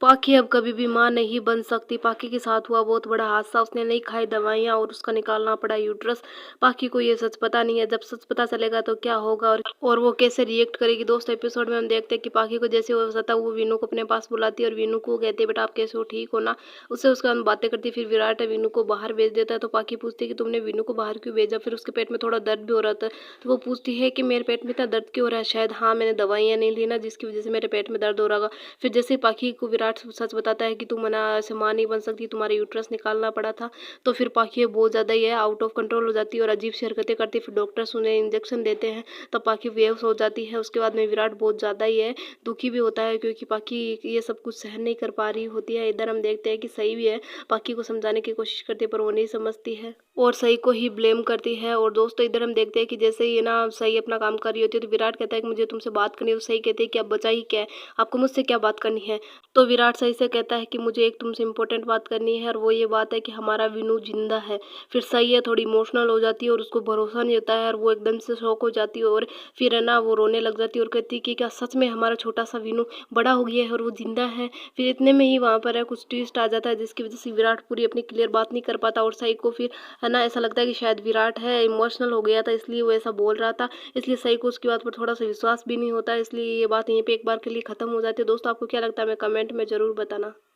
पाखी अब कभी भी माँ नहीं बन सकती। पाखी के साथ हुआ बहुत बड़ा हादसा। उसने नहीं खाई दवाइयाँ और उसका निकालना पड़ा यूट्रस। पाखी को ये सच पता नहीं है। जब सच पता चलेगा तो क्या होगा और वो कैसे रिएक्ट करेगी। दोस्तों एपिसोड में हम देखते हैं कि पाखी को जैसे हो जाता है वो वीनू को अपने पास बुलाती है और वीनू को कहती है बेटा आप कैसे हो, ठीक हो ना। उससे उसके बाद बातें करती है। फिर विराट वीनू को बाहर भेज देता है तो पाखी पूछती है कि तुमने वीनू को बाहर क्यों भेजा। फिर उसके पेट में थोड़ा दर्द भी हो रहा था तो वो पूछती है कि मेरे पेट में इतना दर्द क्यों हो रहा है। शायद हाँ मैंने दवाइयाँ नहीं ली ना जिसकी वजह से मेरे पेट में दर्द हो रहा होगा। फिर जैसे ही पाखी को विराट सच बताता है कि तुम ना ऐसे माँ नहीं बन सकती, तुम्हारा यूट्रस निकालना पड़ा था, तो फिर पाखी बहुत ज़्यादा ही है आउट ऑफ कंट्रोल हो जाती है और अजीब सी हरकतें करती है। फिर डॉक्टर्स उन्हें इंजेक्शन देते हैं तब पाखी बेहोश हो जाती है। उसके बाद में विराट बहुत ज़्यादा ही है दुखी भी होता है क्योंकि पाखी ये सब कुछ सहन नहीं कर पा रही होती है। इधर हम देखते हैं कि सही भी है, पाखी को समझाने की कोशिश करती है पर वो नहीं समझती है और सही को ही ब्लेम करती है। और दोस्तों इधर हम देखते हैं कि जैसे ये ना सही अपना काम कर रही होती है तो विराट कहता है कि मुझे तुमसे बात करनी है। तो सही कहती है कि अब बचा ही क्या है, आपको मुझसे क्या बात करनी है। तो विराट सही से कहता है कि मुझे एक तुमसे इम्पोर्टेंट बात करनी है और वो ये बात है कि हमारा विनू जिंदा है। फिर सही है थोड़ी इमोशनल हो जाती है और उसको भरोसा नहीं होता है और वो एकदम से शॉक हो जाती है और फिर है ना वो रोने लग जाती है और कहती है कि क्या सच में हमारा छोटा सा विनू बड़ा हो गया है और वो जिंदा है। फिर इतने में ही वहाँ पर है कुछ ट्विस्ट आ जाता है जिसकी वजह से विराट पूरी अपनी क्लियर बात नहीं कर पाता और सही को फिर है ना ऐसा लगता है कि शायद विराट है इमोशनल हो गया था इसलिए वो ऐसा बोल रहा था। इसलिए सही को उसकी बात पर थोड़ा सा विश्वास भी नहीं होता है। इसलिए ये बात यहीं पे एक बार के लिए खत्म हो जाती है। दोस्तों आपको क्या लगता है हमें कमेंट में ज़रूर बताना।